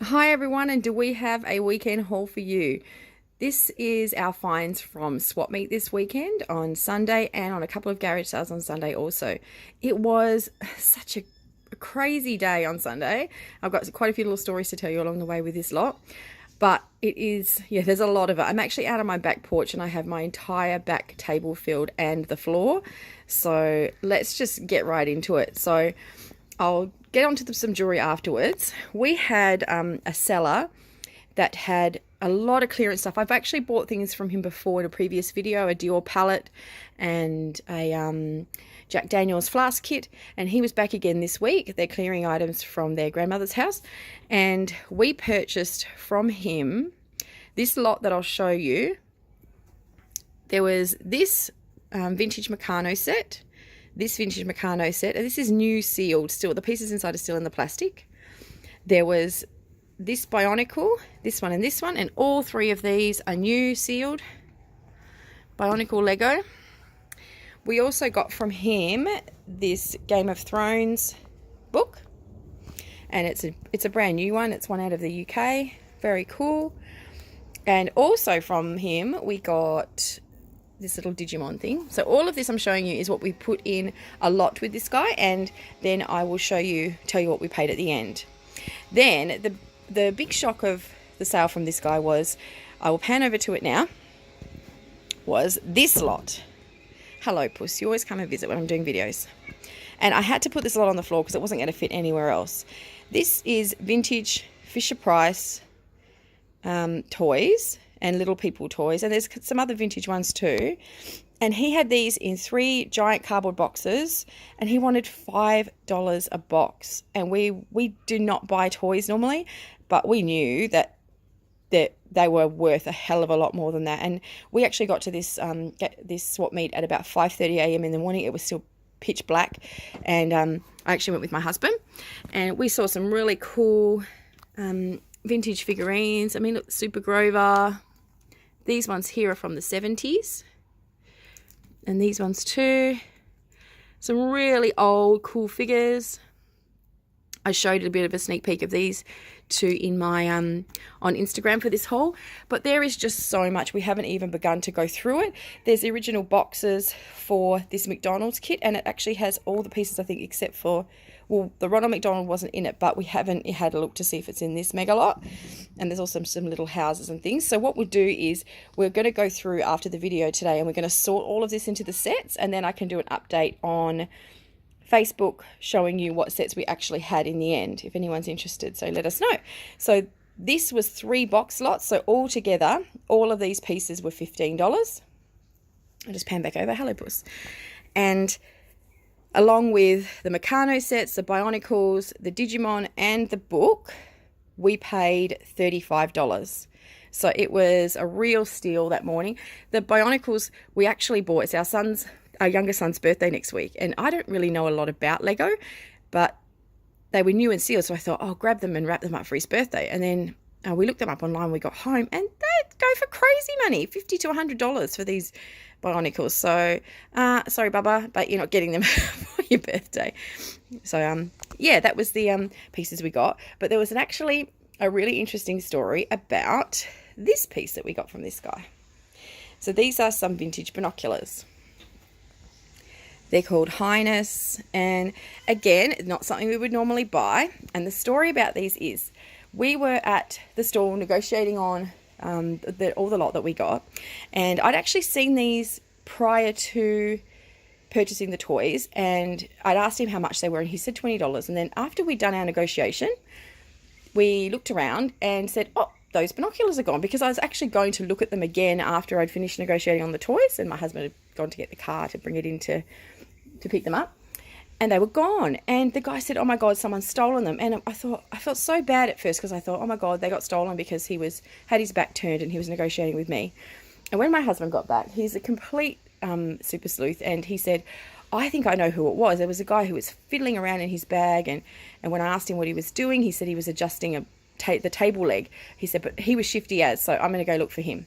Hi everyone, and do we have a weekend haul for you? This is our finds from Swapmeet this weekend on Sunday and on a couple of garage sales on Sunday also. It was such a crazy day on Sunday. I've got quite a few little stories to tell you along the way with this lot. But it is, yeah, there's a lot of it. I'm actually out on my back porch and I have my entire back table filled and the floor. So let's just get right into it. So I'll get onto some jewelry afterwards. We had a seller that had a lot of clearance stuff. I've actually bought things from him before in a previous video, a Dior palette and a Jack Daniels flask kit, and he was back again this week. They're clearing items from their grandmother's house, and we purchased from him this lot that I'll show you. There was this vintage Meccano set, this vintage Meccano set, and this is new sealed still. The pieces inside are still in the plastic. There was this Bionicle, this one, and all three of these are new sealed Bionicle Lego. We also got from him this Game of Thrones book, and it's a brand new one. It's one out of the UK. Very cool. And also from him we got this little Digimon thing. So all of this I'm showing you is what we put in a lot with this guy, and then I will tell you what we paid at the end. Then the big shock of the sale from this guy was, I will pan over to it now, was this lot. Hello Puss, you always come and visit when I'm doing videos. And I had to put this lot on the floor because it wasn't going to fit anywhere else. This is vintage Fisher-Price toys and Little People toys, and there's some other vintage ones too. And he had these in 3 giant cardboard boxes, and he wanted $5 a box. And we do not buy toys normally, but we knew that they were worth a hell of a lot more than that. And we actually got to this swap meet at about 5:30 a.m. in the morning. It was still pitch black, and I actually went with my husband, and we saw some really cool vintage figurines. I mean, look, Super Grover. These ones here are from the 70s. And these ones too. Some really old cool figures. I showed a bit of a sneak peek of these too in my on Instagram for this haul. But there is just so much. We haven't even begun to go through it. There's the original boxes for this McDonald's kit, and it actually has all the pieces, I think, except for, well, the Ronald McDonald wasn't in it, but we haven't had a look to see if it's in this mega lot. And there's also some little houses and things. So what we'll do is we're going to go through after the video today, and we're going to sort all of this into the sets, and then I can do an update on Facebook showing you what sets we actually had in the end, if anyone's interested. So let us know. So this was 3 box lots. So all together, all of these pieces were $15. I'll just pan back over. Hello, Puss. And along with the Meccano sets, the Bionicles, the Digimon, and the book, we paid $35. So it was a real steal that morning. The Bionicles we actually bought. It's our younger son's birthday next week, and I don't really know a lot about Lego, but they were new and sealed, so I thought I'll grab them and wrap them up for his birthday. And then we looked them up online. We got home, and they go for crazy money, $50 to $100 for these Bionicles. So sorry Bubba, but you're not getting them for your birthday. So yeah, that was the pieces we got. But there was actually a really interesting story about this piece that we got from this guy. So these are some vintage binoculars. They're called Highness, and again, not something we would normally buy. And the story about these is, we were at the store negotiating on all the lot that we got, and I'd actually seen these prior to purchasing the toys, and I'd asked him how much they were, and he said $20. And then after we'd done our negotiation, we looked around and said, oh, those binoculars are gone, because I was actually going to look at them again after I'd finished negotiating on the toys, and my husband had gone to get the car to bring it in to pick them up, and they were gone. And the guy said, oh my God, someone's stolen them. And I felt so bad at first, because I thought, oh my God, they got stolen, because he had his back turned and he was negotiating with me. And when my husband got back, he's a complete super sleuth, and he said, I think I know who it was. There was a guy who was fiddling around in his bag, and when I asked him what he was doing, he said he was adjusting the table leg. He said, but he was shifty as, so I'm going to go look for him.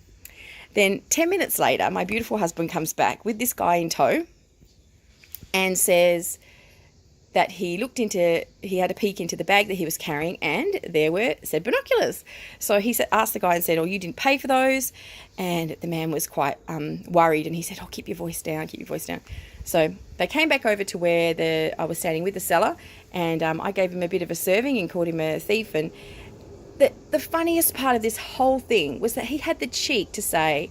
Then 10 minutes later, my beautiful husband comes back with this guy in tow and says, that he had a peek into the bag that he was carrying, and there were said binoculars. So he asked the guy and said, "Oh, you didn't pay for those?" And the man was quite worried, and he said, "Oh, keep your voice down, keep your voice down." So they came back over to where I was standing with the seller, and I gave him a bit of a serving and called him a thief. And the funniest part of this whole thing was that he had the cheek to say,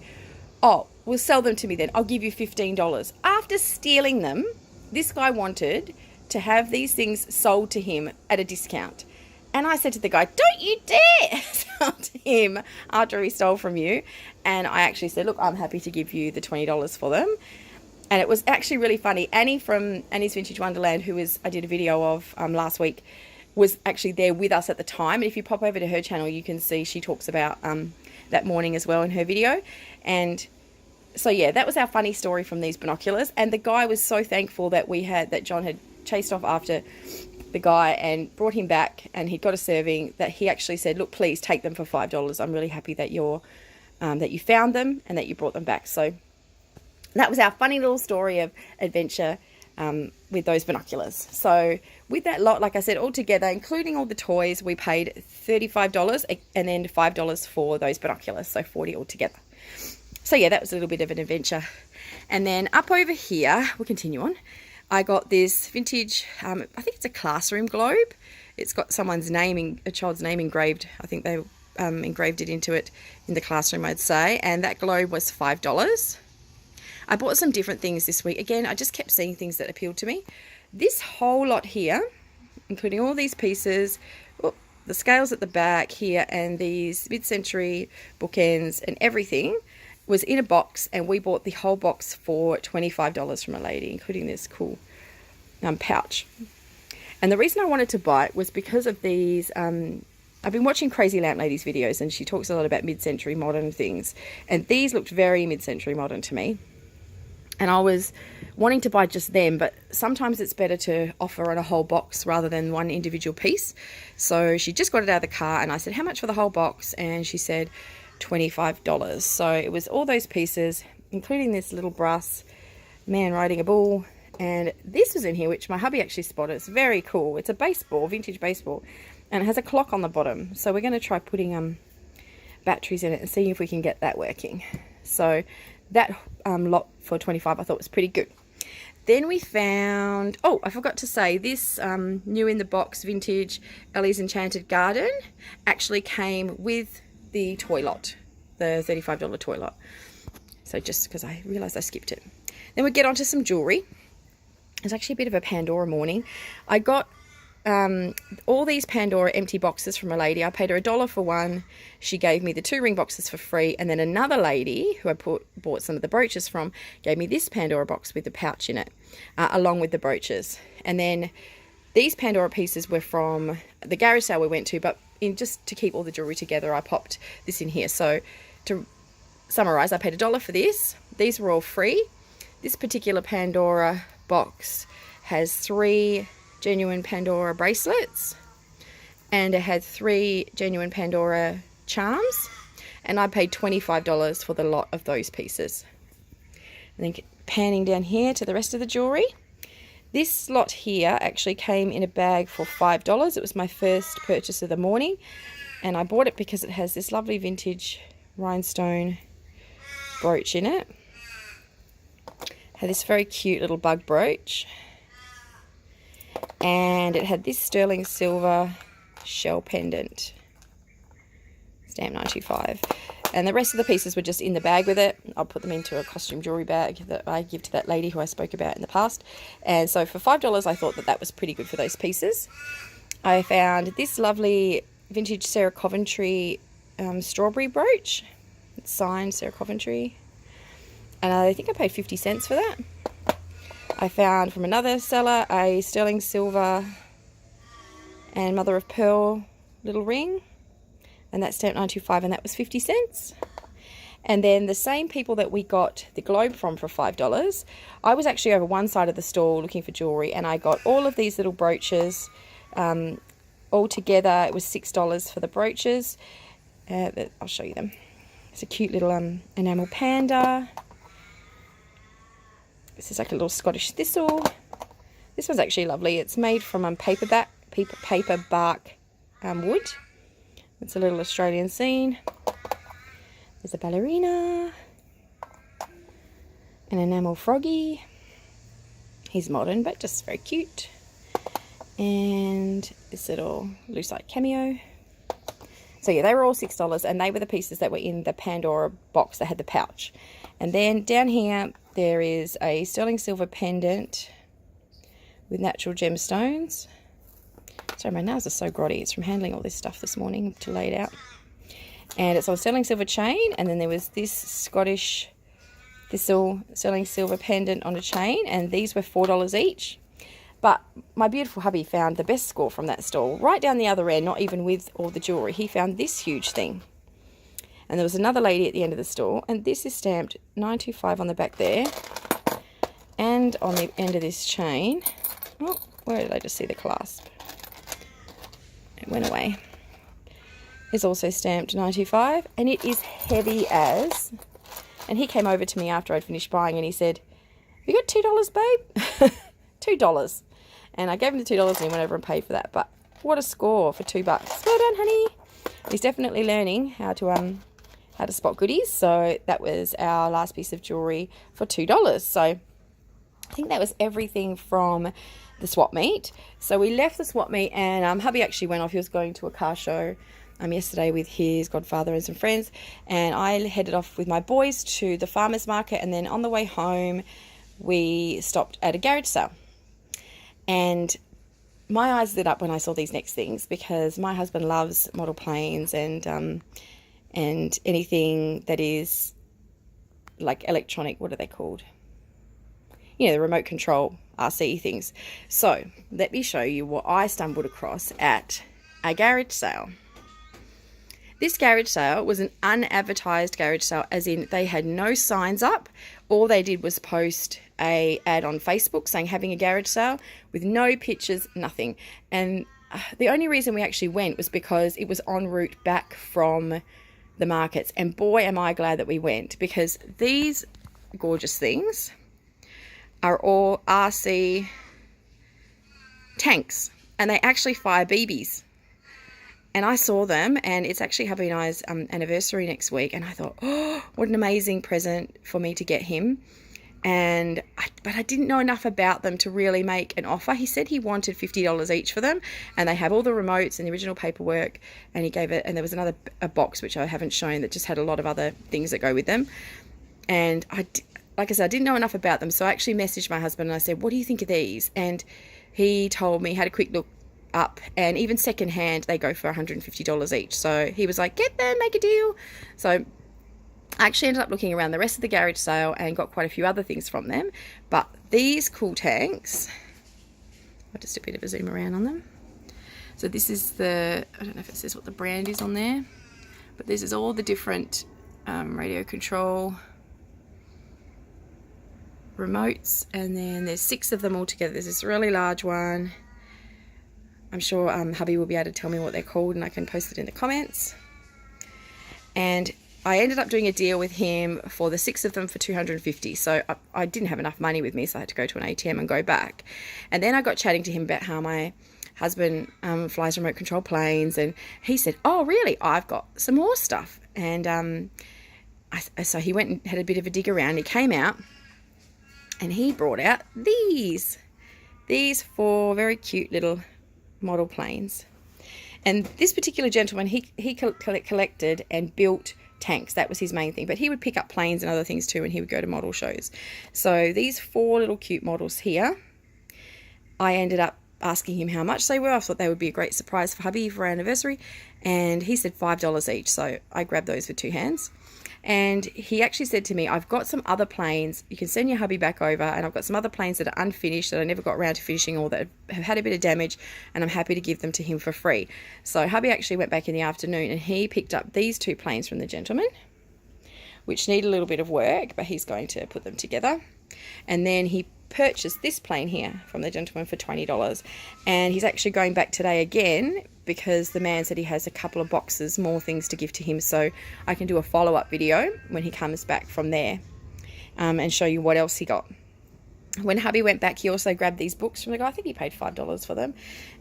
"Oh, well, sell them to me then. I'll give you $15. After stealing them, this guy wanted to have these things sold to him at a discount. And I said to the guy, "Don't you dare sell to him after he stole from you." And I actually said, "Look, I'm happy to give you the $20 for them." And it was actually really funny. Annie from Annie's Vintage Wonderland, I did a video of last week, was actually there with us at the time. And if you pop over to her channel, you can see she talks about that morning as well in her video. And so yeah, that was our funny story from these binoculars. And the guy was so thankful that John had chased off after the guy and brought him back, and he'd got a serving, that he actually said, "Look, please take them for $5. I'm really happy that that you found them and that you brought them back." So that was our funny little story of adventure with those binoculars. So with that lot, like I said, all together, including all the toys, we paid $35 and then $5 for those binoculars, so $40 altogether. So yeah, that was a little bit of an adventure. And then up over here, we'll continue on. I got this vintage, I think it's a classroom globe. It's got a child's name engraved. I think they engraved it into it in the classroom, I'd say. And that globe was $5. I bought some different things this week. Again, I just kept seeing things that appealed to me. This whole lot here, including all these pieces, the scales at the back here, and these mid-century bookends and everything, was in a box, and we bought the whole box for $25 from a lady, including this cool pouch. And the reason I wanted to buy it was because of these. I've been watching Crazy Lamp Lady's videos, and she talks a lot about mid-century modern things, and these looked very mid-century modern to me. And I was wanting to buy just them, but sometimes it's better to offer on a whole box rather than one individual piece. So she just got it out of the car, and I said, "How much for the whole box?" And she said $25. So it was all those pieces, including this little brass man riding a bull. And this was in here, which my hubby actually spotted. It's very cool. It's a baseball, vintage baseball, and it has a clock on the bottom. So we're going to try putting batteries in it and see if we can get that working. So that lot for $25 I thought was pretty good. Then we found, oh, I forgot to say, this new in the box vintage Ellie's Enchanted Garden actually came with the toy lot, the $35 toy lot. So just because I realised I skipped it. Then we get onto some jewellery. It's actually a bit of a Pandora morning. I got all these Pandora empty boxes from a lady. I paid her $1 for one. She gave me the 2 ring boxes for free. And then another lady who I bought some of the brooches from gave me this Pandora box with the pouch in it, along with the brooches. And then these Pandora pieces were from the garage sale we went to, but just to keep all the jewellery together, I popped this in here. So to summarise, I paid $1 for this. These were all free. This particular Pandora box has 3 genuine Pandora bracelets, and it had 3 genuine Pandora charms, and I paid $25 for the lot of those pieces. And then panning down here to the rest of the jewellery. This lot here actually came in a bag for $5. It was my first purchase of the morning, and I bought it because it has this lovely vintage rhinestone brooch in it. Had this very cute little bug brooch, and it had this sterling silver shell pendant, stamp 925. And the rest of the pieces were just in the bag with it. I'll put them into a costume jewellery bag that I give to that lady who I spoke about in the past. And so for $5, I thought that was pretty good for those pieces. I found this lovely vintage Sarah Coventry strawberry brooch. It's signed Sarah Coventry. And I think I paid 50 cents for that. I found from another seller a sterling silver and mother of pearl little ring, and that's stamped 925, and that was 50 cents. And then the same people that we got the globe from for $5, I was actually over one side of the store looking for jewellery, and I got all of these little brooches. All together it was $6 for the brooches. I'll show you them. It's a cute little enamel panda. This is like a little Scottish thistle. This one's actually lovely. It's made from paper bark wood. It's a little Australian scene. There's a ballerina. An enamel froggy. He's modern, but just very cute. And this little lucite cameo. So yeah, they were all $6, and they were the pieces that were in the Pandora box that had the pouch. And then down here, there is a sterling silver pendant with natural gemstones. Sorry, my nails are so grotty. It's from handling all this stuff this morning to lay it out. And it's on sterling silver chain, and then there was this Scottish thistle sterling silver pendant on a chain, and these were $4 each. But my beautiful hubby found the best score from that stall. Right down the other end, not even with all the jewellery, he found this huge thing. And there was another lady at the end of the stall, and this is stamped 925 on the back there. And on the end of this chain, oh, where did I just see the clasp? It went away. It's also stamped 925, and it is heavy as... And he came over to me after I'd finished buying, and he said, "You got $2, babe?" $2. And I gave him the $2, and he went over and paid for that. But what a score for $2. Well done, honey. He's definitely learning how to spot goodies. So that was our last piece of jewellery for $2. So I think that was everything from the swap meet. So we left the swap meet, and hubby actually went off. He was going to a car show yesterday with his godfather and some friends, and I headed off with my boys to the farmers market, and then on the way home we stopped at a garage sale. And my eyes lit up when I saw these next things, because my husband loves model planes and anything that is like electronic. What are they called? You know, the remote control RC things. So let me show you what I stumbled across at a garage sale. This garage sale was an unadvertised garage sale, as in they had no signs up. All they did was post a ad on Facebook saying having a garage sale, with no pictures, nothing. And the only reason we actually went was because it was en route back from the markets. And boy, am I glad that we went, because these gorgeous things are all RC tanks, and they actually fire BBs. And I saw them, and it's actually hubby and I's anniversary next week. And I thought, oh, what an amazing present for me to get him. But I didn't know enough about them to really make an offer. He said he wanted $50 each for them, and they have all the remotes and the original paperwork. And he gave it, and there was a box which I haven't shown that just had a lot of other things that go with them. And like I said, I didn't know enough about them, so I actually messaged my husband and I said, "What do you think of these?" And he told me, had a quick look up, and even second hand they go for $150 each. So he was like, "Get them, make a deal." So I actually ended up looking around the rest of the garage sale and got quite a few other things from them. But these cool tanks, I'll just a bit of a zoom around on them. So this is I don't know if it says what the brand is on there, but this is all the different radio control remotes, and then there's 6 of them all together. There's this really large one. I'm sure hubby will be able to tell me what they're called, and I can post it in the comments. And I ended up doing a deal with him for the 6 of them for $250. So I didn't have enough money with me, so I had to go to an ATM and go back. And then I got chatting to him about how my husband flies remote control planes, and he said, "Oh, really? I've got some more stuff." And so he went and had a bit of a dig around. He came out, and he brought out these 4 very cute little model planes. And this particular gentleman, he collected and built tanks. That was his main thing, but he would pick up planes and other things too, and he would go to model shows. So these 4 little cute models here, I ended up asking him how much they were. I thought they would be a great surprise for hubby for our anniversary, and he said $5 each. So I grabbed those with 2 hands. And he actually said to me, "I've got some other planes. You can send your hubby back over, and I've got some other planes that are unfinished that I never got around to finishing, or that have had a bit of damage, and I'm happy to give them to him for free." So hubby actually went back in the afternoon, and he picked up these 2 planes from the gentleman, which need a little bit of work, but he's going to put them together. And then he purchased this plane here from the gentleman for $20. And he's actually going back today again, because the man said he has a couple of boxes, more things to give to him, so I can do a follow-up video when he comes back from there and show you what else he got. when hubby went back, he also grabbed these books from the guy. I think he paid $5 for them.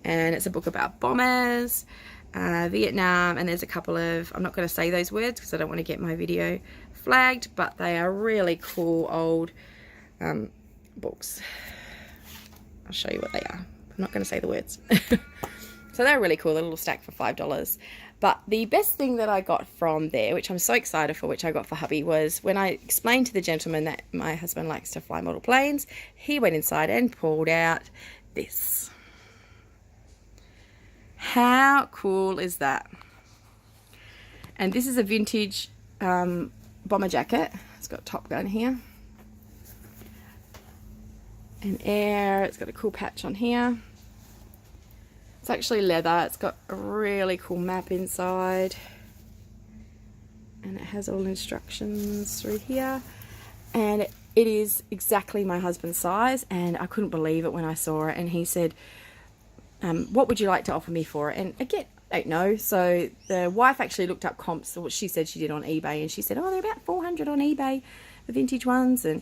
And it's a book about bombers, Vietnam, and there's a couple of, I'm not going to say those words because I don't want to get my video flagged, but they are really cool old books. I'll show you what they are. I'm not going to say the words. So they're really cool, a little stack for $5. But the best thing that I got from there, which I'm so excited for, which I got for hubby, was when I explained to the gentleman that my husband likes to fly model planes, he went inside and pulled out this. How cool is that? And this is a vintage bomber jacket. It's got Top Gun here. And air, it's got a cool patch on here. It's actually leather. It's got a really cool map inside. And it has all instructions through here. And it is exactly my husband's size. And I couldn't believe it when I saw it. And he said, what would you like to offer me for it? And again, I don't know. So the wife actually looked up comps, what she said she did on eBay. And she said, oh, they're about 400 on eBay, the vintage ones. And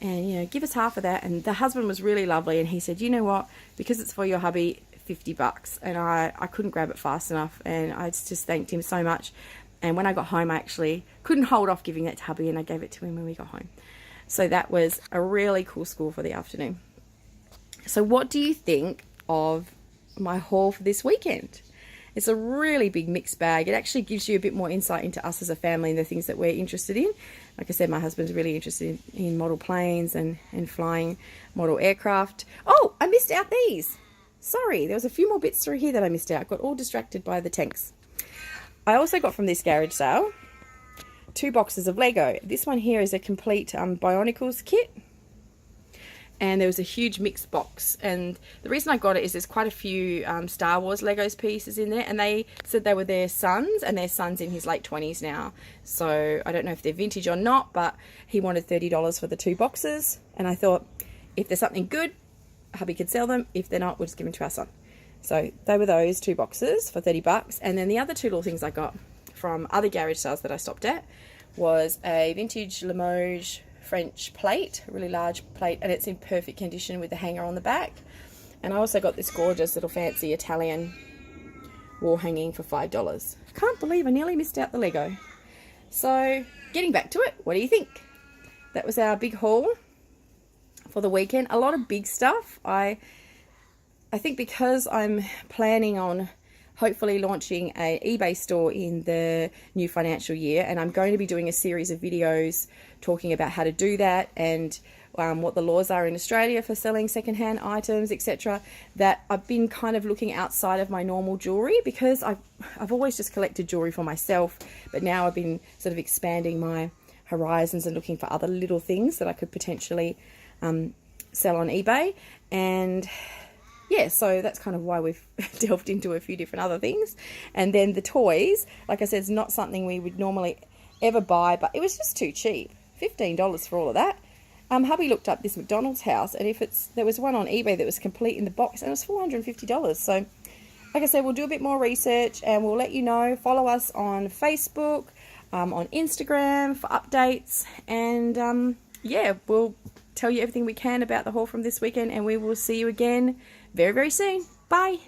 you know, give us half of that. And the husband was really lovely. And he said, you know what, because it's for your hubby, $50. And I couldn't grab it fast enough, and I just thanked him so much. And when I got home, I actually couldn't hold off giving that to hubby, and I gave it to him when we got home. So that was a really cool score for the afternoon. So what do you think of my haul for this weekend? It's a really big mixed bag. It actually gives you a bit more insight into us as a family and the things that we're interested in. Like I said, my husband's really interested in model planes and flying model aircraft. Oh, I missed out these. Sorry, there was a few more bits through here that I missed out. Got all distracted by the tanks. I also got from this garage sale 2 boxes of Lego. This one here is a complete Bionicles kit. And there was a huge mixed box. And the reason I got it is there's quite a few Star Wars Legos pieces in there. And they said they were their sons, and their son's in his late 20s now. So I don't know if they're vintage or not, but he wanted $30 for the 2 boxes. And I thought, if there's something good, hubby could sell them. If they're not, we'll just give them to our son. So they were those 2 boxes for $30. And then the other 2 little things I got from other garage sales that I stopped at was a vintage Limoges French plate, a really large plate, and it's in perfect condition with the hanger on the back. And I also got this gorgeous little fancy Italian wall hanging for $5. Can't believe I nearly missed out the Lego. So getting back to it, what do you think? That was our big haul for the weekend. A lot of big stuff. I think because I'm planning on hopefully launching an eBay store in the new financial year, and I'm going to be doing a series of videos talking about how to do that and what the laws are in Australia for selling secondhand items, etc. That I've been kind of looking outside of my normal jewelry, because I've always just collected jewelry for myself, but now I've been sort of expanding my horizons and looking for other little things that I could potentially sell on eBay. And yeah, so that's kind of why we've delved into a few different other things. And then the toys, like I said, it's not something we would normally ever buy, but it was just too cheap. $15 for all of that. Hubby looked up this McDonald's house, and there was one on eBay that was complete in the box, and it was $450. So like I said, we'll do a bit more research and we'll let you know. Follow us on Facebook, on Instagram for updates, and yeah, we'll tell you everything we can about the haul from this weekend, and we will see you again very, very soon. Bye.